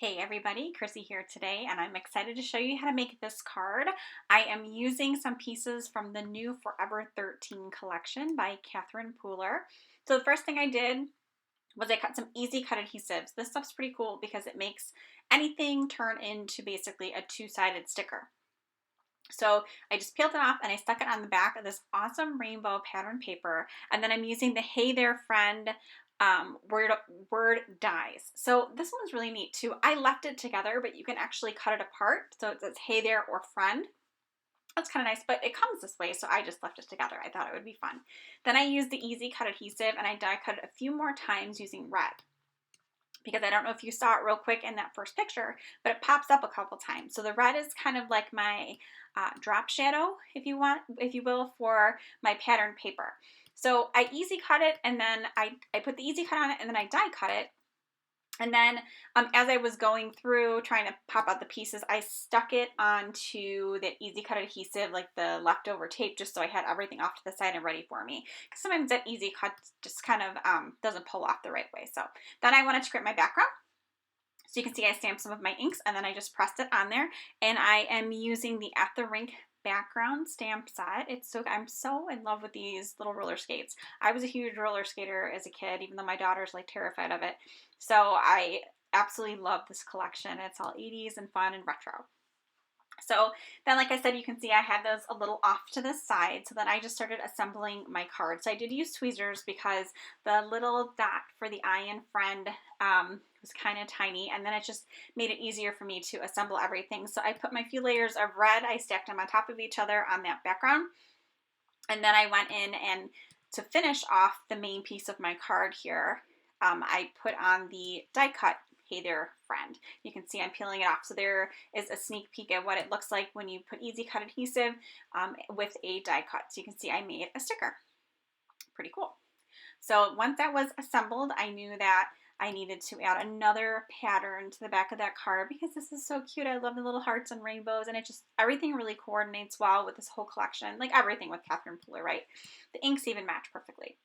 Hey everybody, Chrissy here today, and I'm excited to show you how to make this card. I am using some pieces from the new Forever 13 collection by Catherine Pooler. So the first thing I did was I cut some easy cut adhesives. This stuff's pretty cool because it makes anything turn into basically a two-sided sticker. So I just peeled it off and I stuck it on the back of this awesome rainbow pattern paper. And then I'm using the Hey There Friend word dies. So this one's really neat too. I left it together, but you can actually cut it apart. So it says Hey There or Friend. That's kind of nice, but it comes this way, so I just left it together. I thought it would be fun. Then I used the Easy Cut adhesive and I die cut it a few more times using red, because I don't know if you saw it real quick in that first picture, but it pops up a couple times. So the red is kind of like my drop shadow, if you will, for my pattern paper. So I easy cut it, and then I put the easy cut on it, and then I die cut it. And then as I was going through trying to pop out the pieces, I stuck it onto the Easy Cut adhesive, like the leftover tape, just so I had everything off to the side and ready for me. Because sometimes that Easy Cut just kind of doesn't pull off the right way. So then I wanted to create my background. So you can see I stamped some of my inks, and then I just pressed it on there. And I am using the At the Rink background stamp set. I'm so in love with these little roller skates. I was a huge roller skater as a kid, even though my daughter's like terrified of it. So I absolutely love this collection. It's all 80s and fun and retro. So then, like I said, you can see I had those a little off to the side. So then I just started assembling my card. So I did use tweezers because the little dot for the I in friend was kind of tiny. And then it just made it easier for me to assemble everything. So I put my few layers of red, I stacked them on top of each other on that background. And then I went in, and to finish off the main piece of my card here, I put on the die cut Hey There Friend. You can see I'm peeling it off. So there is a sneak peek at what it looks like when you put easy cut adhesive with a die cut. So you can see I made a sticker. Pretty cool. So once that was assembled, I knew that I needed to add another pattern to the back of that card because this is so cute. I love the little hearts and rainbows, and everything really coordinates well with this whole collection, like everything with Catherine Pooler, right? The inks even match perfectly,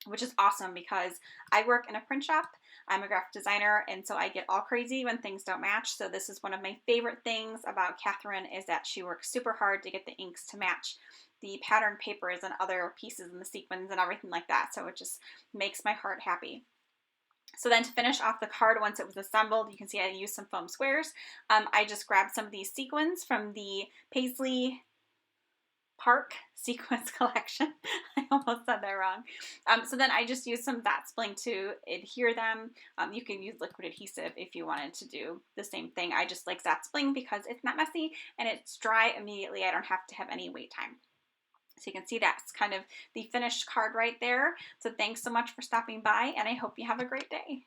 which is awesome because I work in a print shop. I'm a graphic designer, and so I get all crazy when things don't match. So this is one of my favorite things about Catherine, is that she works super hard to get the inks to match the pattern papers and other pieces and the sequins and everything like that. So it just makes my heart happy. So then to finish off the card, once it was assembled, you can see I used some foam squares. I just grabbed some of these sequins from the Paisley Park Sequins collection. I almost said that wrong. So then I just used some That Spling to adhere them. You can use liquid adhesive if you wanted to do the same thing. I just like That Spling because it's not messy and it's dry immediately. I don't have to have any wait time. So you can see that's kind of the finished card right there. So thanks so much for stopping by, and I hope you have a great day.